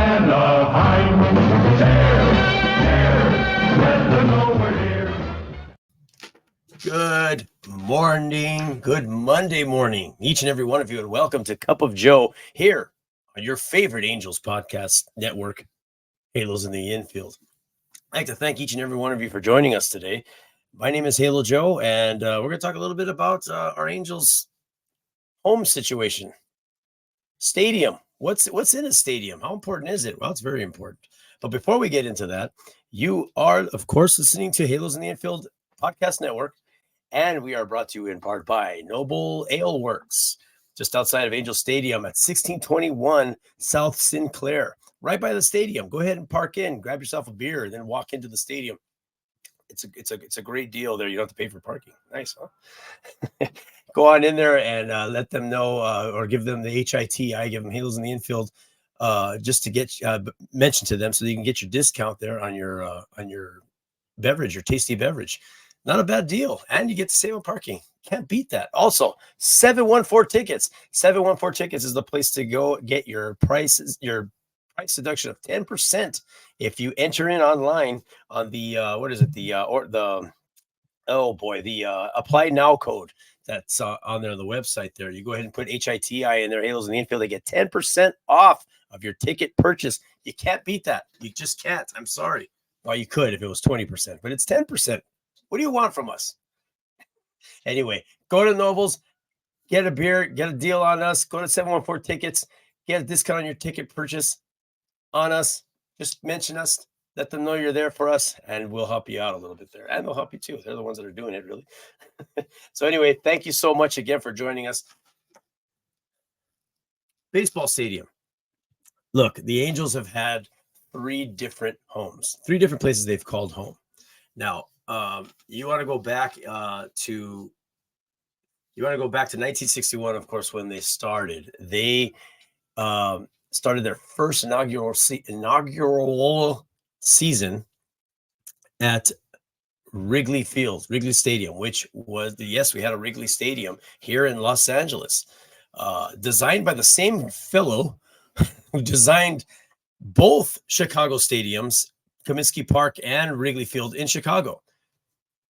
Anaheim, let them know we're here. Good morning, good Monday morning, each and every one of you, and welcome to Cup of Joe here on your favorite Angels podcast network, Halos in the Infield. I'd like to thank each and every one of you for joining us today. My name is Halo Joe, and we're going to talk a little bit about our Angels home situation. Stadium. What's in a stadium? How important is it? Well, it's very important. But before we get into that, you are, of course, listening to Halos in the Infield podcast network, and we are brought to you in part by Noble Ale Works, just outside of Angel Stadium at 1621 South Sinclair, right by the stadium. Go ahead and park in, grab yourself a beer, and then walk into the stadium. It's a great deal there. You don't have to pay for parking. Nice, huh? Go on in there and let them know, or give them the HIT. I give them Halos in the Infield, just to get mention to them so that you can get your discount there on your beverage, your tasty beverage. Not a bad deal, and you get to save on parking. Can't beat that. Also, 714 Tickets. 714 Tickets is the place to go get your price deduction of 10% if you enter in online on the Apply Now code that's on there on the website there. You go ahead and put HITI in there, Halos in the Infield. They get 10% off of your ticket purchase. You can't beat that. You just can't. I'm sorry. Well, you could if it was 20%, but it's 10%. What do you want from us? Anyway, go to Nobles, get a beer, get a deal on us. Go to 714 Tickets, get a discount on your ticket purchase on us. Just mention us. Let them know you're there for us, and we'll help you out a little bit there. And they'll help you too. They're the ones that are doing it, really. So anyway, thank you so much again for joining us. Baseball stadium. Look, the Angels have had three different homes, three different places they've called home. Now, you want to go back to 1961, of course, when they started. They started their first inaugural season at Wrigley Stadium, which was we had a Wrigley Stadium here in Los Angeles, designed by the same fellow who designed both Chicago stadiums, Comiskey Park and Wrigley Field in Chicago.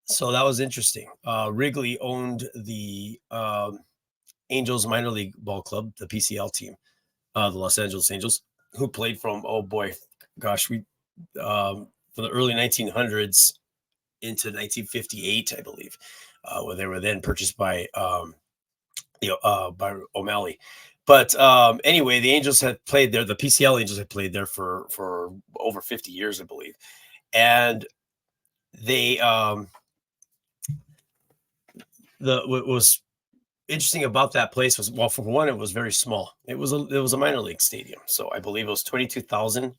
So that was interesting. Wrigley owned the Angels minor league ball club, the PCL team, the Los Angeles Angels, who played from, from the early 1900s into 1958, I believe, where they were then purchased by O'Malley. But anyway, the Angels had played there. The PCL Angels had played there for over 50 years, I believe. And they what was interesting about that place was, well, for one, it was very small. It was a minor league stadium. So I believe it was 22,000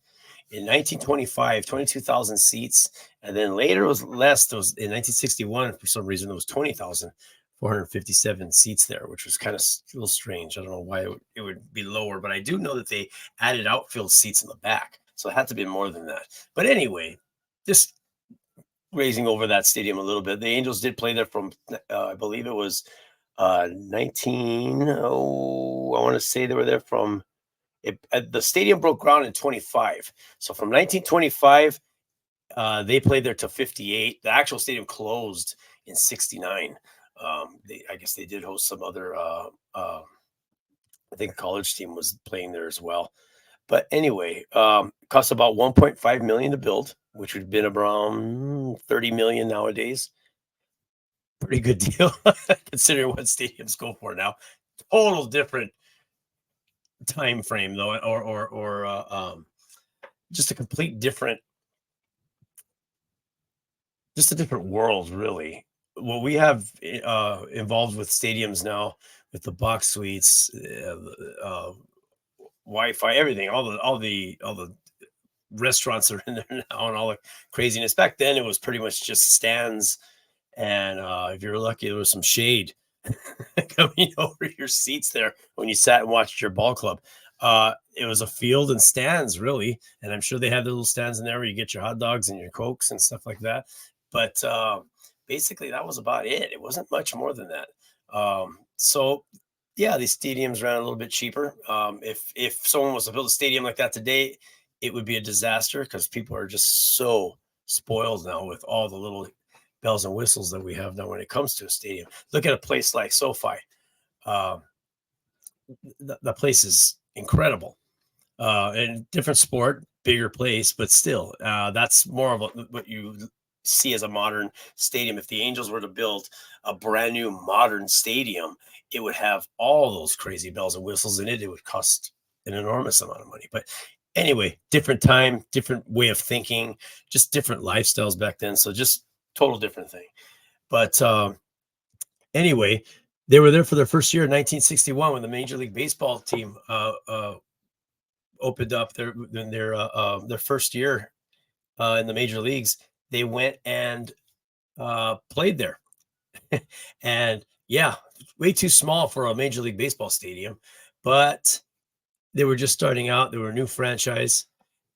in 1925, 22,000 seats. And then later it was less. It was in 1961, for some reason, it was 20,457 seats there, which was kind of a little strange. I don't know why it would be lower, but I do know that they added outfield seats in the back. So it had to be more than that. But anyway, just raising over that stadium a little bit. The Angels did play there from, I believe it was I want to say they were there from, the stadium broke ground in 25. So from 1925, they played there till 58. The actual stadium closed in 69. I guess they did host some other, I think college team was playing there as well. But anyway, cost about $1.5 million to build, which would have been around $30 million nowadays. Pretty good deal considering what stadiums go for now. Total different time frame though, or just a complete different, just a different world, really. What we have involved with stadiums now, with the box suites, Wi-Fi, everything, all the restaurants are in there now, and all the craziness. Back then, it was pretty much just stands, and if you're lucky, there was some shade coming over your seats there when you sat and watched your ball club. It was a field and stands, really, and I'm sure they had the little stands in there where you get your hot dogs and your Cokes and stuff like that. But basically, that was about it. It wasn't much more than that. So yeah, these stadiums ran a little bit cheaper. If someone was to build a stadium like that today, it would be a disaster because people are just so spoiled now with all the little bells and whistles that we have now when it comes to a stadium. Look at a place like SoFi. Um, the place is incredible. And different sport, bigger place, but still, that's more of what you see as a modern stadium. If the Angels were to build a brand new modern stadium, it would have all those crazy bells and whistles in it. It would cost an enormous amount of money. But anyway, different time, different way of thinking, just different lifestyles back then. So just total different thing. But anyway, they were there for their first year in 1961 when the Major League Baseball team opened up their first year in the major leagues. They went and played there, and yeah, way too small for a Major League Baseball stadium, but they were just starting out. They were a new franchise,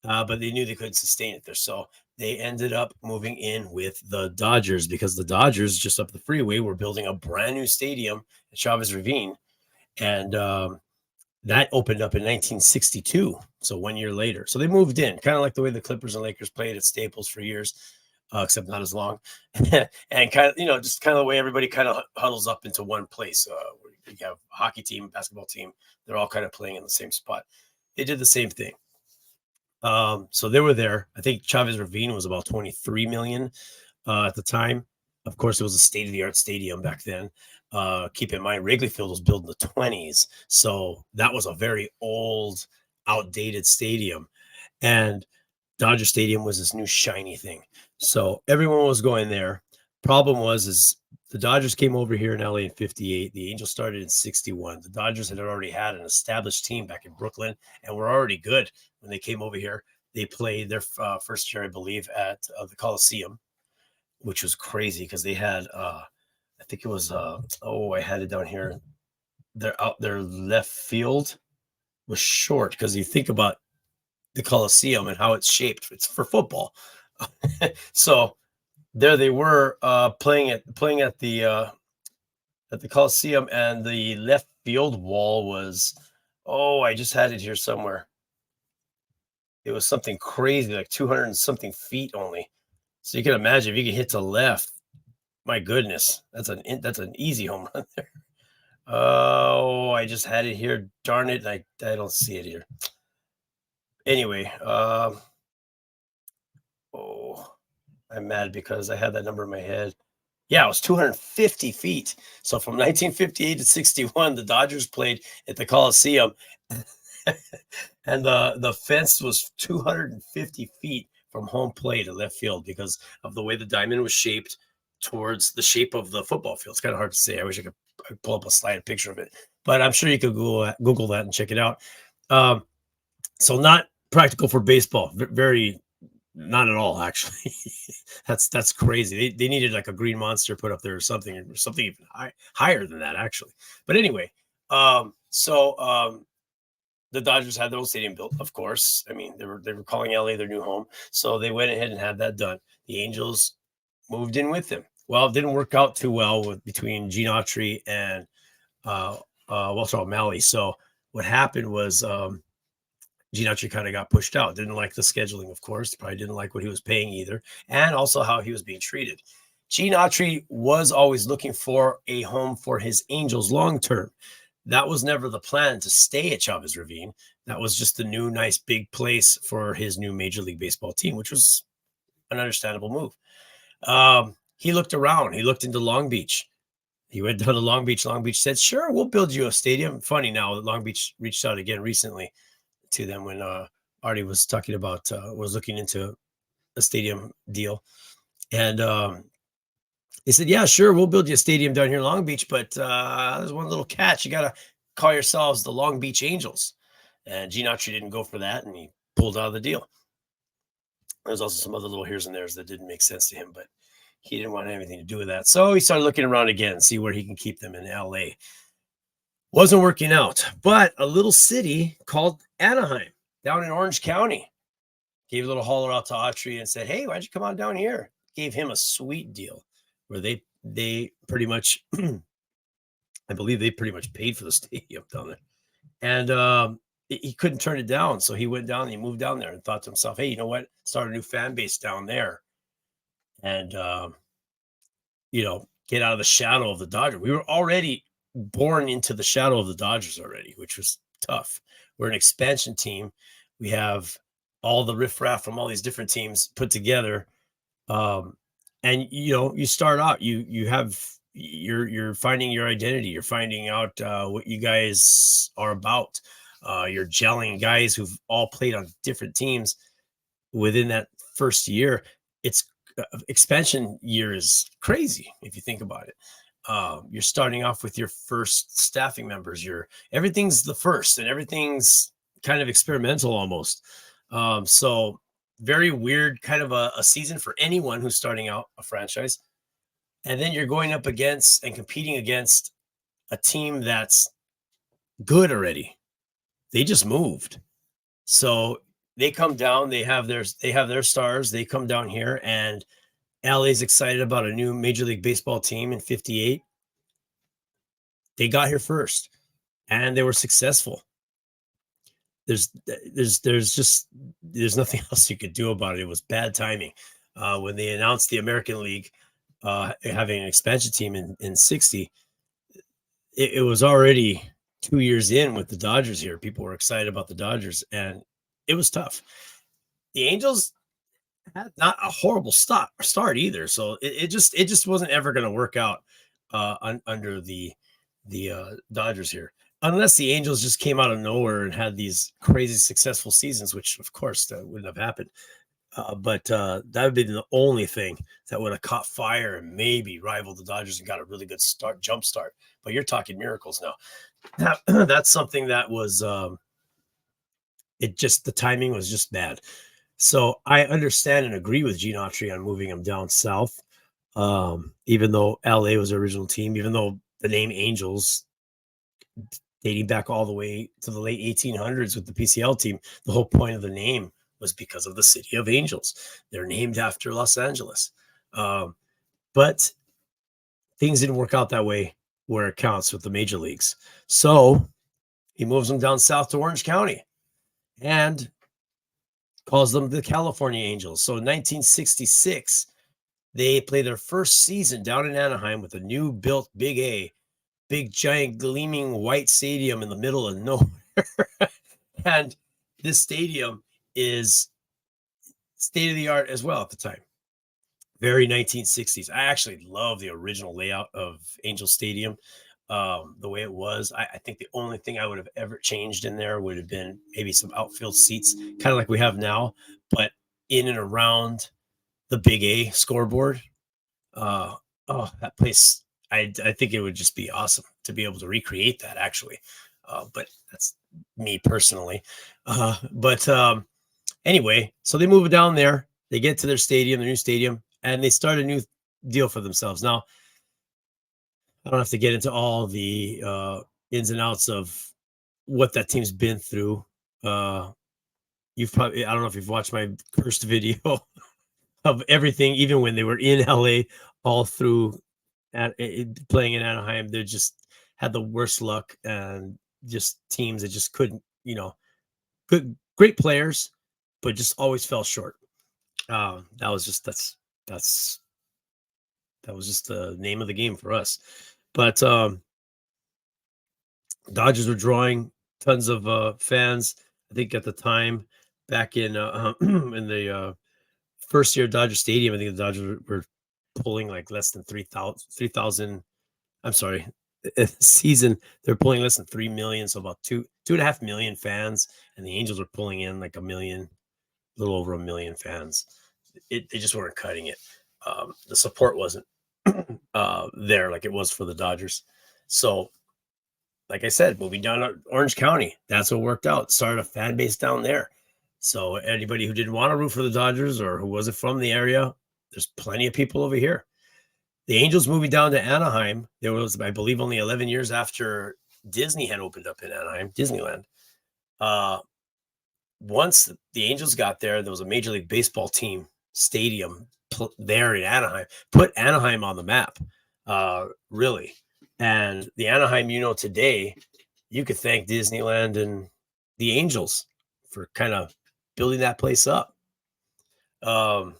but they knew they couldn't sustain it there, so they ended up moving in with the Dodgers because the Dodgers just up the freeway were building a brand new stadium at Chavez Ravine, and that opened up in 1962, so 1 year later. So they moved in, kind of like the way the Clippers and Lakers played at Staples for years, except not as long. And kind of, just kind of the way everybody kind of huddles up into one place. You have a hockey team, basketball team, they're all kind of playing in the same spot. They did the same thing. So they were there. I think Chavez Ravine was about 23 million at the time. Of course, it was a state-of-the-art stadium back then. Keep in mind, Wrigley Field was built in the 20s. So that was a very old, outdated stadium. And Dodger Stadium was this new shiny thing. So everyone was going there. Problem was the Dodgers came over here in LA in 58. The Angels started in 61. The Dodgers had already had an established team back in Brooklyn and were already good when they came over here. They played their first year, I believe, at the Coliseum, which was crazy because they had, I think it was, I had it down here. Their left field was short because you think about the Coliseum and how it's shaped. It's for football. So there they were playing at the Coliseum, and the left field wall was, I just had it here somewhere. It was something crazy, like 200 and something feet only. So you can imagine if you can hit to left, my goodness, that's an easy home run there. Oh, I just had it here. Darn it. I don't see it here. Anyway, I'm mad because I had that number in my head. Yeah, it was 250 feet. So from 1958 to 61, the Dodgers played at the Coliseum, and the fence was 250 feet from home plate at left field because of the way the diamond was shaped towards the shape of the football field. It's kind of hard to say. I wish I could pull up a slide picture of it, but I'm sure you could Google that and check it out. So not practical for baseball. Very, not at all, actually. that's crazy. They needed like a green monster put up there or something even higher than that, actually. But anyway, the Dodgers had their own stadium built, of course. I mean, they were calling LA their new home, so they went ahead and had that done. The Angels moved in with them. Well, it didn't work out too well between Gene Autry and Walter O'Malley. So what happened was Gene Autry kind of got pushed out. Didn't like the scheduling, of course. Probably didn't like what he was paying either, and also how he was being treated. Gene Autry was always looking for a home for his Angels long term. That was never the plan to stay at Chavez Ravine. That was just the new, nice, big place for his new Major League Baseball team, which was an understandable move. He looked around. He looked into Long Beach. He went down to Long Beach. Long Beach said, sure, we'll build you a stadium. Funny now that Long Beach reached out again recently to them when Artie was talking about, was looking into a stadium deal. And they said, yeah, sure, we'll build you a stadium down here in Long Beach, but there's one little catch. You got to call yourselves the Long Beach Angels. And Gene Autry didn't go for that, and he pulled out of the deal. There's also some other little here's and there's that didn't make sense to him, but he didn't want anything to do with that. So he started looking around again, see where he can keep them in LA. Wasn't working out, but a little city called Anaheim down in Orange County gave a little holler out to Autry and said, hey, why'd you come on down here? Gave him a sweet deal where they pretty much, I believe they pretty much paid for the stadium down there. And he couldn't turn it down. So he went down and he moved down there and thought to himself, hey, you know what? Start a new fan base down there and, get out of the shadow of the Dodgers. We were already born into the shadow of the Dodgers already, which was tough. We're an expansion team. We have all the riffraff from all these different teams put together. And you start out, you're finding your identity. You're finding out what you guys are about. You're gelling guys who've all played on different teams within that first year. It's expansion year is crazy if you think about it. You're starting off with your first staffing members. Everything's the first, and everything's kind of experimental almost. So very weird kind of a season for anyone who's starting out a franchise. And then you're going up against and competing against a team that's good already. They just moved. So they come down, they have their stars. They come down here, and LA's excited about a new Major League Baseball team in 58. They got here first, and they were successful. There's nothing else you could do about it. It was bad timing. When they announced the American League having an expansion team in 60, it was already 2 years in with the Dodgers here. People were excited about the Dodgers, and it was tough. The Angels had not a horrible start either. So it just wasn't ever going to work out under the Dodgers here, unless the Angels just came out of nowhere and had these crazy successful seasons, which of course that wouldn't have happened. But that would be the only thing that would have caught fire and maybe rivaled the Dodgers and got a really good jump start. But you're talking miracles now. That's something that was the timing was just bad. So I understand and agree with Gene Autry on moving him down south, even though LA was the original team, even though the name Angels dating back all the way to the late 1800s with the PCL team, the whole point of the name was because of the city of Angels. They're named after Los Angeles. But things didn't work out that way where it counts with the major leagues. So he moves them down south to Orange County and calls them the California Angels. So in 1966, they play their first season down in Anaheim with a new built big giant gleaming white stadium in the middle of nowhere. And this stadium is state of the art as well at the time. Very 1960s. I actually love the original layout of Angel Stadium, the way it was. I think the only thing I would have ever changed in there would have been maybe some outfield seats, kind of like we have now, but in and around the Big A scoreboard. That place, I think it would just be awesome to be able to recreate that, actually. But that's me personally. Anyway, so they move down there. They get to their new stadium, and they start a new deal for themselves. Now, I don't have to get into all the ins and outs of what that team's been through. I don't know if you've watched my first video of everything, even when they were in LA, all through playing in Anaheim. They just had the worst luck, and just teams that just couldn't, great players, but just always fell short. That was just the name of the game for us. But Dodgers were drawing tons of fans. I think at the time, back in in the first year of Dodger Stadium, I think the Dodgers were pulling like less than 3,000. I'm sorry, season they're pulling less than 3 million, so about 2.5 million fans, and the Angels were pulling in like a little over 1 million fans. They just weren't cutting it. The support wasn't there like it was for the Dodgers. So, like I said, moving down to Orange County, that's what worked out. Started a fan base down there. So anybody who didn't want to root for the Dodgers or who wasn't from the area, there's plenty of people over here. The Angels moving down to Anaheim, there was, I believe, only 11 years after Disney had opened up in Anaheim, Disneyland. Once the Angels got there, there was a Major League Baseball team stadium there in Anaheim, put Anaheim on the map, really. And the Anaheim, today, you could thank Disneyland and the Angels for kind of building that place up. Um,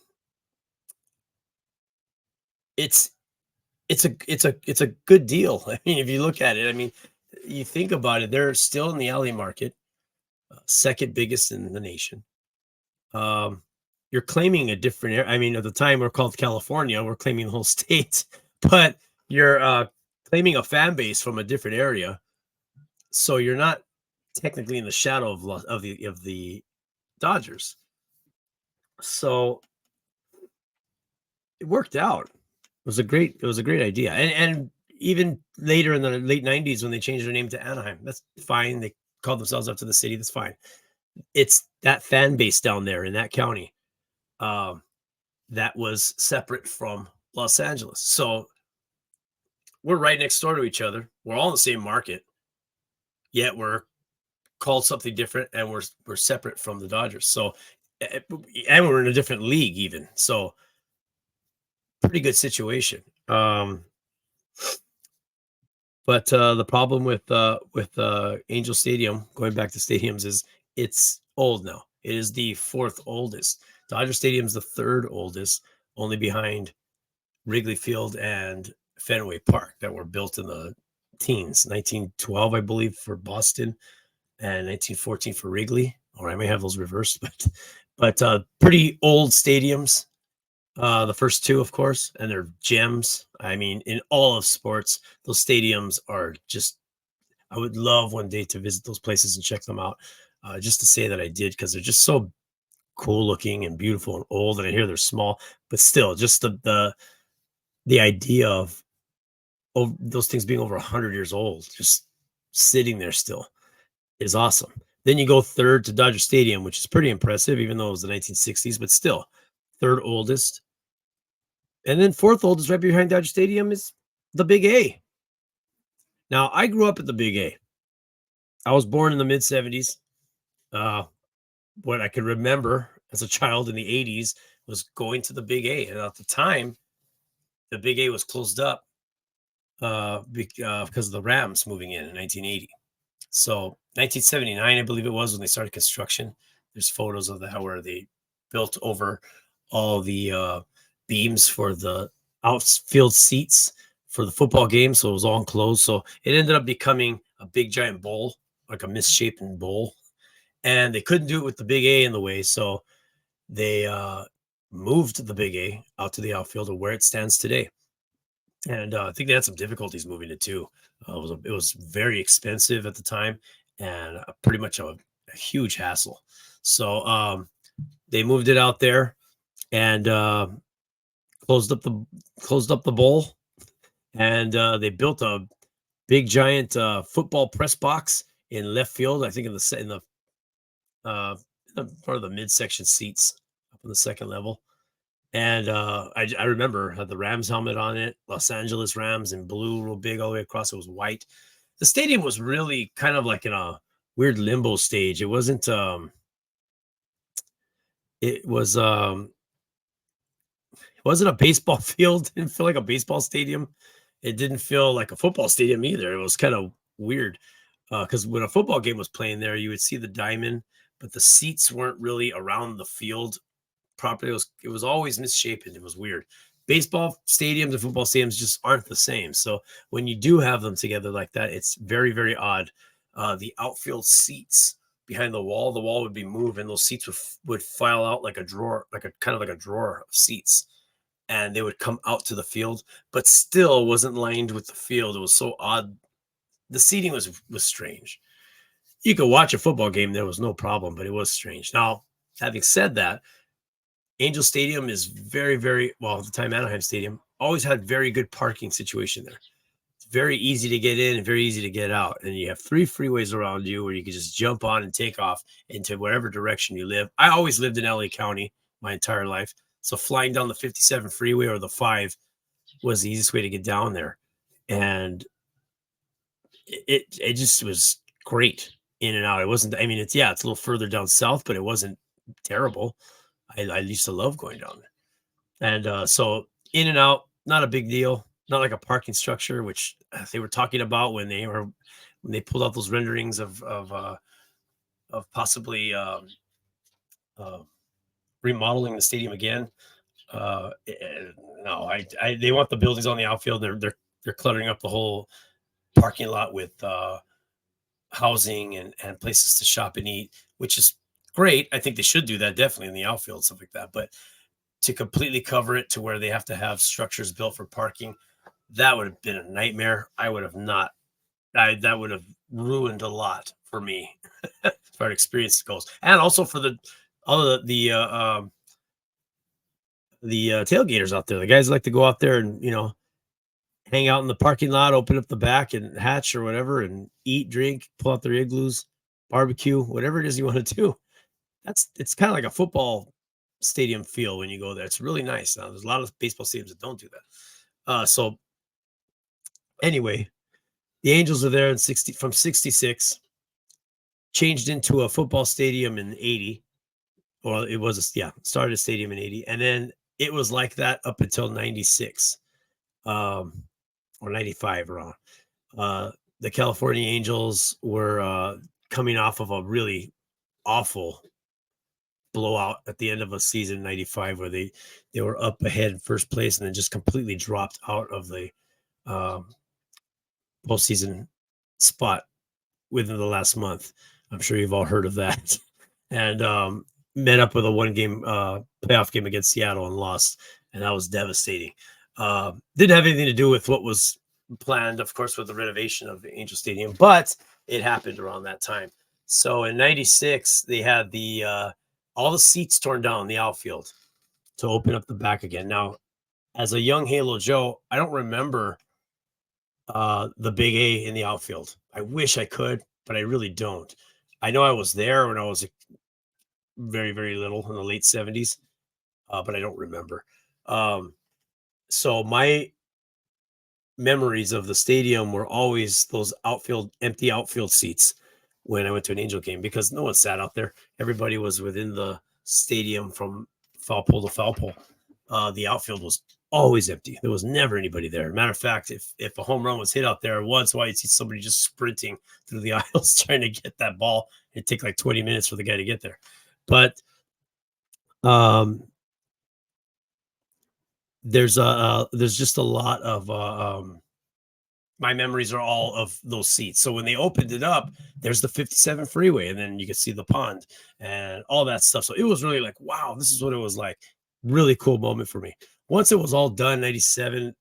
it's it's a good deal. I mean, if you look at it, I mean, you think about it, they're still in the alley market, second biggest in the nation. Um, you're claiming a different area. I mean, at the time we're called California, we're claiming the whole state, but you're claiming a fan base from a different area. So you're not technically in the shadow of the Dodgers. So it worked out. It was a great idea. And even later in the late 90s when they changed their name to Anaheim, that's fine. They called themselves up to the city. That's fine. It's that fan base down there in that county that was separate from Los Angeles. So we're right next door to each other. We're all in the same market, yet we're called something different, and we're separate from the Dodgers. So, and we're in a different league even. So, pretty good situation. But the problem with Angel Stadium, going back to stadiums, is it's old now. It is the fourth oldest. Dodger Stadium's the third oldest, only behind Wrigley Field and Fenway Park that were built in the teens, 1912, I believe, for Boston, and 1914 for Wrigley. Or I may have those reversed, but pretty old stadiums. The first two, of course, and they're gems. I mean, in all of sports, those stadiums are just. I would love one day to visit those places and check them out, just to say that I did, because they're just so cool looking and beautiful and old. And I hear they're small, but still, just the idea of those things being over 100 years old, just sitting there still, is awesome. Then you go third to Dodger Stadium, which is pretty impressive, even though it was the 1960s, but still third oldest. And then fourth oldest right behind Dodger Stadium is the Big A. Now, I grew up at the Big A. I was born in the mid 70s. What I could remember as a child in the 80s was going to the Big A. And at the time, the Big A was closed up because of the Rams moving in 1980. So 1979, I believe it was, when they started construction. There's photos of that where they built over all the beams for the outfield seats for the football game. So it was all enclosed. So it ended up becoming a big giant bowl, like a misshapen bowl. And they couldn't do it with the Big A in the way. So they moved the Big A out to the outfield of where it stands today. And I think they had some difficulties moving it too. It was very expensive at the time, and pretty much a huge hassle. So they moved it out there and closed up the bowl, and they built a big giant football press box in left field. I think in the part of the midsection seats up on the second level. And I remember had the Rams helmet on it, Los Angeles Rams in blue, real big all the way across. It was white. The stadium was really kind of like in a weird limbo stage. It wasn't. It wasn't a baseball field. It didn't feel like a baseball stadium. It didn't feel like a football stadium either. It was kind of weird because when a football game was playing there, you would see the diamond, but the seats weren't really around the field properly. It was always misshapen. It was weird. Baseball stadiums and football stadiums just aren't the same. So when you do have them together like that, it's very, very odd. The outfield seats behind the wall would be moved, and those seats would file out like a drawer, like a kind of like a drawer of seats, and they would come out to the field, but still wasn't lined with the field. It was so odd. The seating was strange. You could watch a football game, there was no problem, but it was strange. Now, having said that, Angel Stadium is very, very, well, at the time, Anaheim Stadium always had very good parking situation there. It's very easy to get in and very easy to get out. And you have 3 freeways around you where you can just jump on and take off into whatever direction you live. I always lived in LA County my entire life. So flying down the 57 freeway or the 5 was the easiest way to get down there. And it just was great in and out. It wasn't, I mean, it's a little further down south, but it wasn't terrible. I used to love going down there. And so in and out, not a big deal. Not like a parking structure, which they were talking about when they pulled out those renderings of possibly remodeling the stadium again. No, they want the buildings on the outfield. They're cluttering up the whole parking lot with housing and places to shop and eat, which is great. I think they should do that definitely in the outfield, stuff like that. But to completely cover it to where they have to have structures built for parking, that would have been a nightmare. I would have not. That would have ruined a lot for me as far as experience goes, and also for the tailgaters out there. The guys like to go out there and hang out in the parking lot, open up the back and hatch or whatever, and eat, drink, pull out their igloos, barbecue, whatever it is you want to do. It's kind of like a football stadium feel when you go there. It's really nice. Now, there's a lot of baseball stadiums that don't do that. So anyway, the Angels are there in from 66, changed into a football stadium in 80. Well, it was, started a stadium in 80. And then it was like that up until 96 or 95 around. The California Angels were coming off of a really awful blowout at the end of a season in 95 where they were up ahead in first place and then just completely dropped out of the postseason spot within the last month. I'm sure you've all heard of that. And met up with a one-game playoff game against Seattle and lost, and that was devastating. Didn't have anything to do with what was planned, of course, with the renovation of the Angel Stadium, but it happened around that time. So in 96, they had all the seats torn down in the outfield to open up the back again. Now, as a young Halo Joe, I don't remember the big A in the outfield. I wish I could, but I really don't. I know I was there when I was very, very little in the late 70s, but I don't remember. So my memories of the stadium were always those empty outfield seats when I went to an Angel game, because no one sat out there. Everybody was within the stadium from foul pole to foul pole. The outfield was always empty. There was never anybody there. Matter of fact, if a home run was hit out there once, why you'd see somebody just sprinting through the aisles trying to get that ball. It'd take like 20 minutes for the guy to get there. But there's just a lot of my memories are all of those seats. So when they opened it up, there's the 57 freeway, and then you could see the pond and all that stuff. So it was really like, wow, this is what it was like. Really cool moment for me. Once it was all done, 97,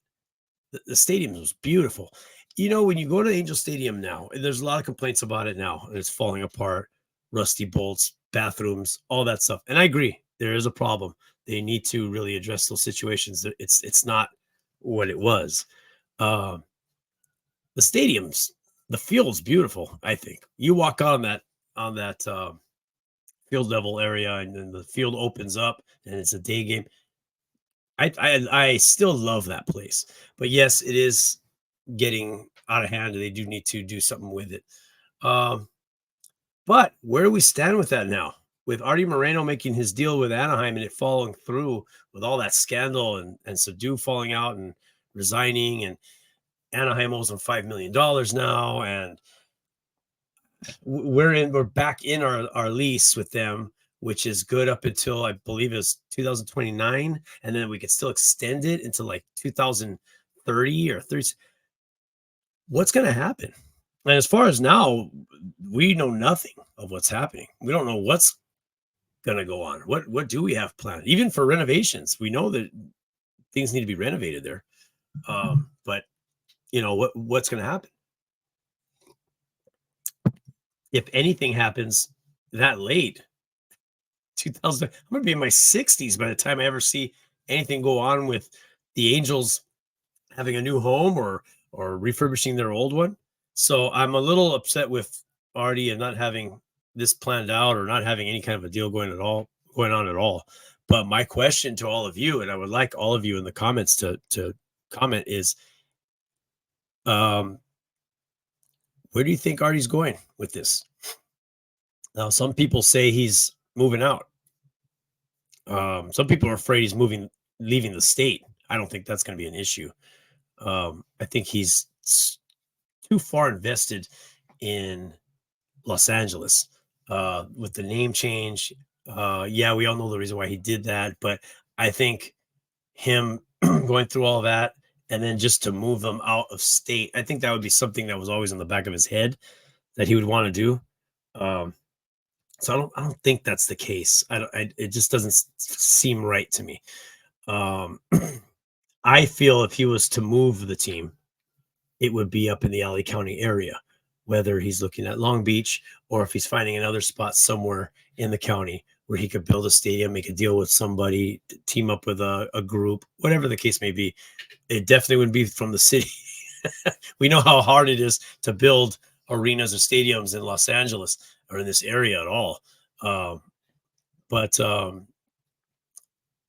the stadium was beautiful. When you go to Angel Stadium now, and there's a lot of complaints about it now, and it's falling apart, rusty bolts, bathrooms, all that stuff. And I agree, there is a problem. They need to really address those situations. It's not what it was. The field's beautiful. I think you walk on that field level area, and then the field opens up, and it's a day game. I still love that place, but yes, it is getting out of hand, and they do need to do something with it. But where do we stand with that now? With Artie Moreno making his deal with Anaheim and it falling through with all that scandal and Sadu falling out and resigning, and Anaheim owes him $5 million now, and we're back in our lease with them, which is good up until I believe it's 2029, and then we could still extend it into like 2030 or 30. What's going to happen? And as far as now, we know nothing of what's happening. We don't know what's going to go on. What do we have planned? Even for renovations, we know that things need to be renovated there. But what's going to happen? If anything happens that late, 2000, I'm going to be in my 60s by the time I ever see anything go on with the Angels having a new home or refurbishing their old one. So I'm a little upset with Artie and not having this planned out or not having any kind of a deal going on at all. But my question to all of you, and I would like all of you in the comments to comment, is where do you think Artie's going with this? Now, some people say he's moving out. Some people are afraid he's leaving the state. I don't think that's going to be an issue. I think he's too far invested in Los Angeles. with the name change. Yeah, we all know the reason why he did that, but I think him going through all that and then just to move them out of state, I think that would be something that was always in the back of his head that he would want to do. Um, so I don't think that's the case. It just doesn't seem right to me. Um, I feel if he was to move the team, it would be up in the LA County area, whether he's looking at Long Beach or if he's finding another spot somewhere in the county where he could build a stadium, make a deal with somebody, team up with a group, whatever the case may be. It definitely wouldn't be from the city. We know how hard it is to build arenas or stadiums in Los Angeles or in this area at all. But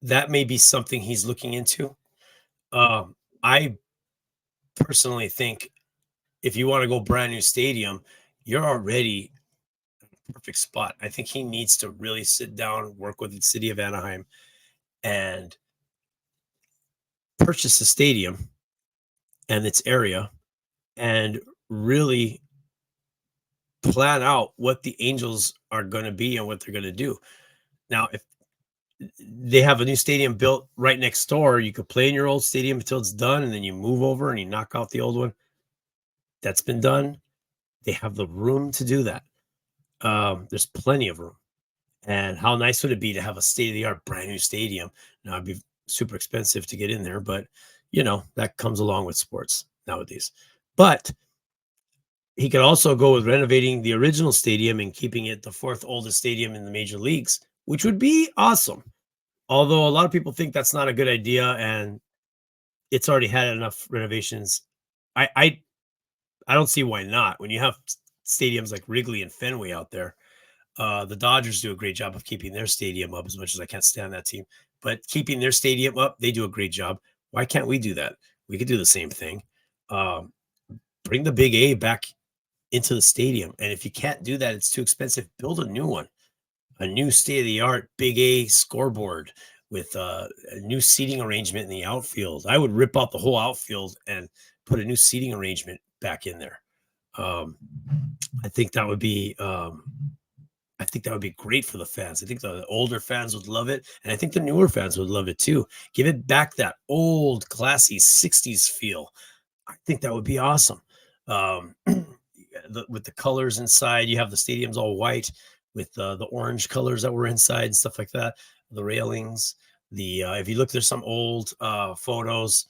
that may be something he's looking into. I personally think if you want to go brand new stadium, you're already in a perfect spot. I think he needs to really sit down, work with the city of Anaheim, and purchase the stadium and its area and really plan out what the Angels are going to be and what they're going to do. Now, if they have a new stadium built right next door, you could play in your old stadium until it's done, and then you move over and you knock out the old one. That's been done. They have the room to do that. There's plenty of room. And how nice would it be to have a state-of-the-art brand new stadium? Now, it'd be super expensive to get in there, but that comes along with sports nowadays. But he could also go with renovating the original stadium and keeping it the fourth oldest stadium in the major leagues, which would be awesome. Although a lot of people think that's not a good idea, and it's already had enough renovations. I don't see why not. When you have stadiums like Wrigley and Fenway out there, the Dodgers do a great job of keeping their stadium up, as much as I can't stand that team. But keeping their stadium up, they do a great job. Why can't we do that? We could do the same thing. Bring the Big A back into the stadium. And if you can't do that, it's too expensive. Build a new one, a new state-of-the-art Big A scoreboard with a new seating arrangement in the outfield. I would rip out the whole outfield and put a new seating arrangement back in there. I think that would be great for the fans. I think the older fans would love it, and I think the newer fans would love it too. Give it back that old, classy '60s feel. I think that would be awesome. With the colors inside, you have the stadiums all white with the orange colors that were inside and stuff like that. The railings. If you look, there's some old photos,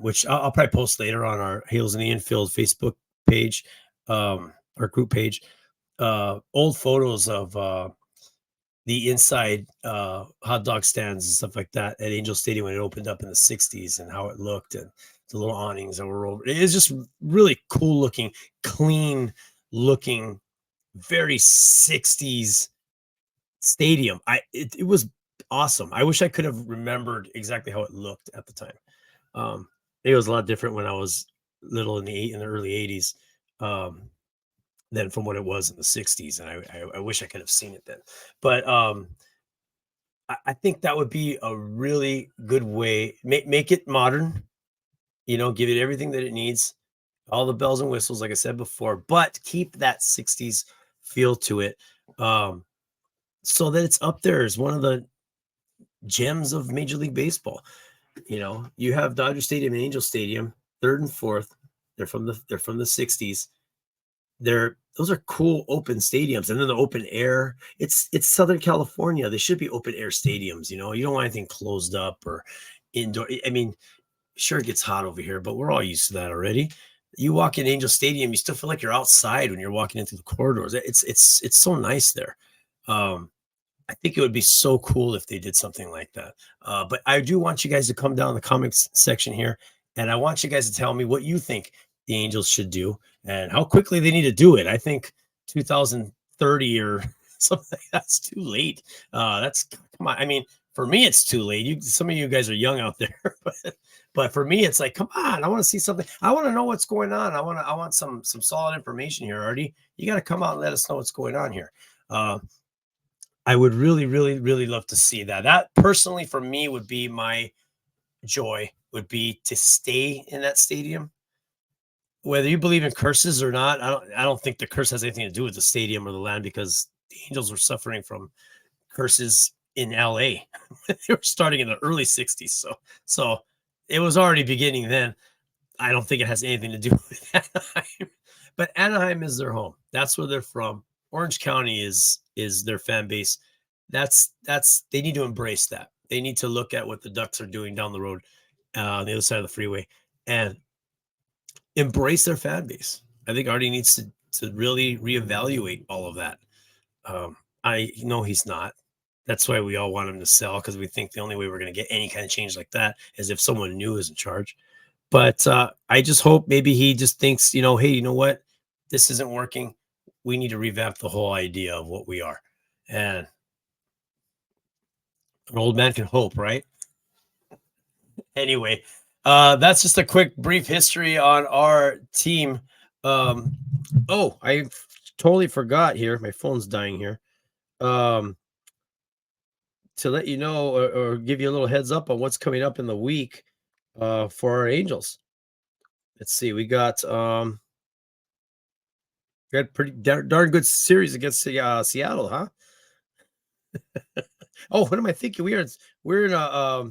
which I'll probably post later on our Halos in the Infield Facebook page, our group page. Old photos of the inside hot dog stands and stuff like that at Angel Stadium when it opened up in the '60s and how it looked, and the little awnings that were over. It's just really cool looking, clean looking, very '60s stadium. It was awesome. I wish I could have remembered exactly how it looked at the time. It was a lot different when I was little in the early '80s. Than from what it was in the '60s, and I wish I could have seen it then. But I think that would be a really good way. Make it modern, give it everything that it needs, all the bells and whistles, like I said before, but keep that '60s feel to it, so that it's up there as one of the gems of Major League Baseball. You have Dodger Stadium and Angel Stadium, third and fourth. They're from the '60s. Those are cool open stadiums, and then the open air. It's Southern California. They should be open air stadiums. You don't want anything closed up or indoor. I mean, sure, it gets hot over here, but we're all used to that already. You walk in Angel Stadium, you still feel like you're outside when you're walking into the corridors. It's so nice there. I think it would be so cool if they did something like that. But I do want you guys to come down in the comments section here, and I want you guys to tell me what you think the Angels should do and how quickly they need to do it. I think 2030 or something, that's too late. Come on. I mean, for me, it's too late. Some of you guys are young out there, but for me, it's like, come on, I want to see something. I want to know what's going on. I want some solid information here, Artie. You got to come out and let us know what's going on here. I would really, really, really love to see that. That personally, for me, would be my joy, would be to stay in that stadium. Whether you believe in curses or not, I don't think the curse has anything to do with the stadium or the land, because the Angels were suffering from curses in LA. They were starting in the early 60s. So it was already beginning then. I don't think it has anything to do with Anaheim. But Anaheim is their home. That's where they're from. Orange County is their fan base. That's they need to embrace that. They need to look at what the Ducks are doing down the road on the other side of the freeway and embrace their fan base. I think Artie needs to really reevaluate all of that. I know he's not. That's why we all want him to sell, because we think the only way we're going to get any kind of change like that is if someone new is in charge. But I just hope maybe he just thinks, hey, you know what? This isn't working. We need to revamp the whole idea of what we are. And an old man can hope, right? Anyway, that's just a quick, brief history on our team. I totally forgot here. My phone's dying here. To let you know or give you a little heads up on what's coming up in the week for our Angels. Let's see. We got pretty darn good series against Seattle, huh? Oh, what am I thinking? We're in a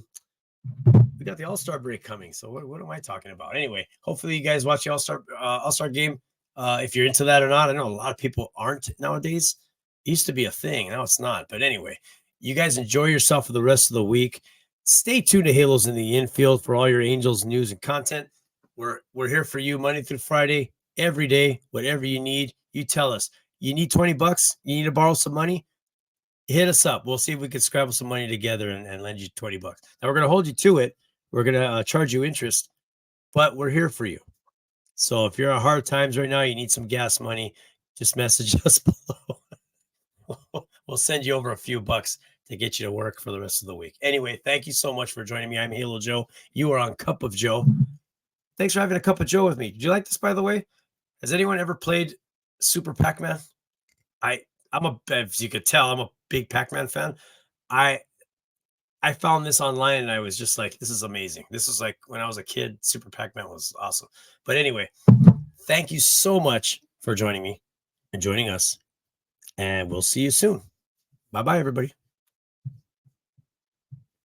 we got the All-Star break coming. So what am I talking about? Anyway, hopefully you guys watch the All-Star game. If you're into that or not, I know a lot of people aren't nowadays. It used to be a thing. Now it's not. But anyway, you guys enjoy yourself for the rest of the week. Stay tuned to Halos in the Infield for all your Angels news and content. We're here for you Monday through Friday, every day. Whatever you need, you tell us. You need $20? You need to borrow some money? Hit us up. We'll see if we can scrabble some money together and lend you $20. Now we're going to hold you to it. We're going to charge you interest, but we're here for you. So if you're at hard times right now, you need some gas money, just message us below. We'll send you over a few bucks to get you to work for the rest of the week. Anyway, thank you so much for joining me. I'm Halo Joe. You are on Cup of Joe. Thanks for having a cup of Joe with me. Did you like this, by the way? Has anyone ever played Super Pac-Man? As you could tell, I'm a big Pac-Man fan. I found this online and I was just like, this is amazing. This was like when I was a kid, Super Pac-Man was awesome. But anyway, thank you so much for joining me and joining us. And we'll see you soon. Bye-bye, everybody.